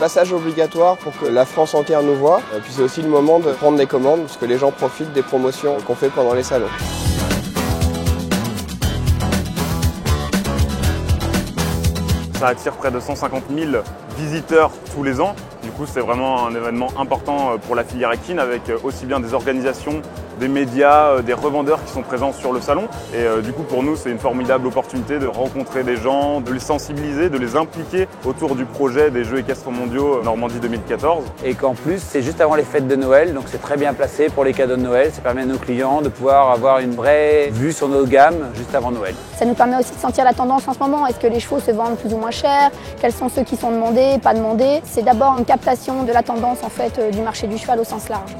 passage obligatoire pour que la France entière nous voie. Puis c'est aussi le moment de prendre des commandes parce que les gens profitent des promotions qu'on fait pendant les salons. Ça attire près de 150 000 visiteurs tous les ans. Du coup, c'est vraiment un événement important pour la filière équine avec aussi bien des organisations, des médias, des revendeurs qui sont présents sur le salon. Et du coup, pour nous, c'est une formidable opportunité de rencontrer des gens, de les sensibiliser, de les impliquer autour du projet des Jeux équestres mondiaux Normandie 2014. Et qu'en plus, c'est juste avant les fêtes de Noël, donc c'est très bien placé pour les cadeaux de Noël. Ça permet à nos clients de pouvoir avoir une vraie vue sur nos gammes juste avant Noël. Ça nous permet aussi de sentir la tendance en ce moment. Est-ce que les chevaux se vendent plus ou moins cher? Quels sont ceux qui sont demandés, pas demandés? C'est d'abord une captation de la tendance en fait, du marché du cheval au sens large.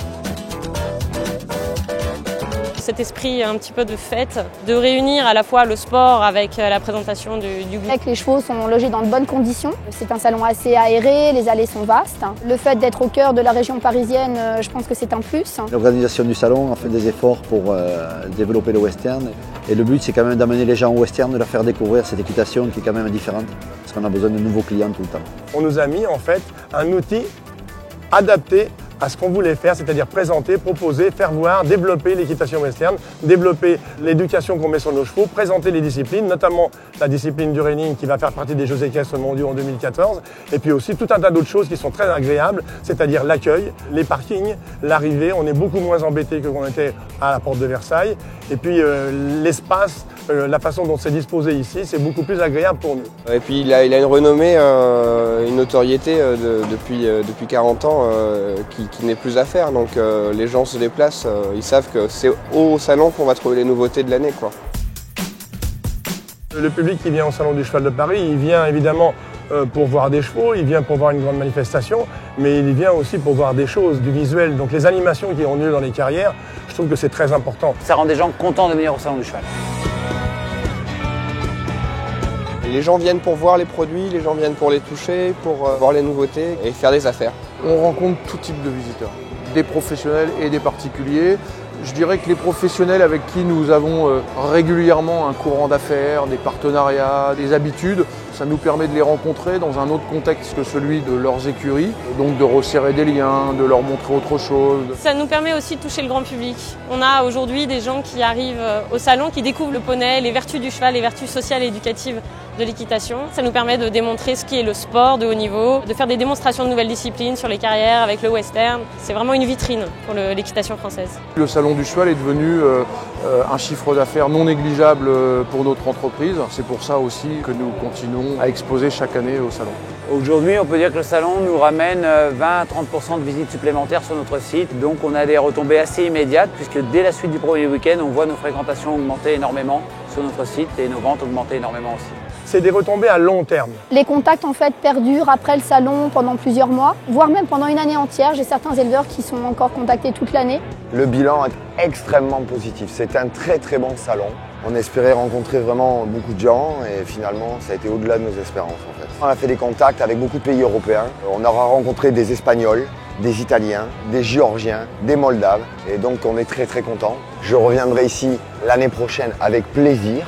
Cet esprit un petit peu de fête, de réunir à la fois le sport avec la présentation du goût. Les chevaux sont logés dans de bonnes conditions. C'est un salon assez aéré, les allées sont vastes. Le fait d'être au cœur de la région parisienne, je pense que c'est un plus. L'organisation du salon a fait des efforts pour développer le western. Et le but, c'est quand même d'amener les gens au western, de leur faire découvrir cette équitation qui est quand même différente. Parce qu'on a besoin de nouveaux clients tout le temps. On nous a mis en fait un outil adapté à ce qu'on voulait faire, c'est-à-dire présenter, proposer, faire voir, développer l'équitation western, développer l'éducation qu'on met sur nos chevaux, présenter les disciplines, notamment la discipline du reining qui va faire partie des Jeux équestres mondiaux en 2014, et puis aussi tout un tas d'autres choses qui sont très agréables, c'est-à-dire l'accueil, les parkings, l'arrivée. On est beaucoup moins embêté que qu'on était à la porte de Versailles, et puis l'espace, la façon dont c'est disposé ici, c'est beaucoup plus agréable pour nous. Et puis il a une renommée, une notoriété depuis 40 ans qui n'est plus à faire. Donc les gens se déplacent, ils savent que c'est au salon qu'on va trouver les nouveautés de l'année, quoi. Le public qui vient au Salon du Cheval de Paris, il vient évidemment pour voir des chevaux, il vient pour voir une grande manifestation, mais il vient aussi pour voir des choses, du visuel. Donc les animations qui ont lieu dans les carrières, je trouve que c'est très important. Ça rend des gens contents de venir au Salon du Cheval. Les gens viennent pour voir les produits, les gens viennent pour les toucher, pour voir les nouveautés et faire des affaires. On rencontre tout type de visiteurs, des professionnels et des particuliers. Je dirais que les professionnels avec qui nous avons régulièrement un courant d'affaires, des partenariats, des habitudes, ça nous permet de les rencontrer dans un autre contexte que celui de leurs écuries, donc de resserrer des liens, de leur montrer autre chose. Ça nous permet aussi de toucher le grand public. On a aujourd'hui des gens qui arrivent au salon, qui découvrent le poney, les vertus du cheval, les vertus sociales et éducatives de l'équitation. Ça nous permet de démontrer ce qui est le sport de haut niveau, de faire des démonstrations de nouvelles disciplines sur les carrières avec le western. C'est vraiment une vitrine pour l'équitation française. Le Salon du Cheval est devenu un chiffre d'affaires non négligeable pour notre entreprise. C'est pour ça aussi que nous continuons à exposer chaque année au salon. Aujourd'hui, on peut dire que le salon nous ramène 20 à 30% de visites supplémentaires sur notre site. Donc on a des retombées assez immédiates puisque dès la suite du premier week-end, on voit nos fréquentations augmenter énormément sur notre site et nos ventes augmenter énormément aussi. C'est des retombées à long terme. Les contacts en fait perdurent après le salon pendant plusieurs mois, voire même pendant une année entière. J'ai certains éleveurs qui sont encore contactés toute l'année. Le bilan est extrêmement positif. C'est un très très bon salon. On espérait rencontrer vraiment beaucoup de gens et finalement ça a été au-delà de nos espérances en fait. On a fait des contacts avec beaucoup de pays européens. On aura rencontré des Espagnols, des Italiens, des Géorgiens, des Moldaves et donc on est très très contents. Je reviendrai ici l'année prochaine avec plaisir.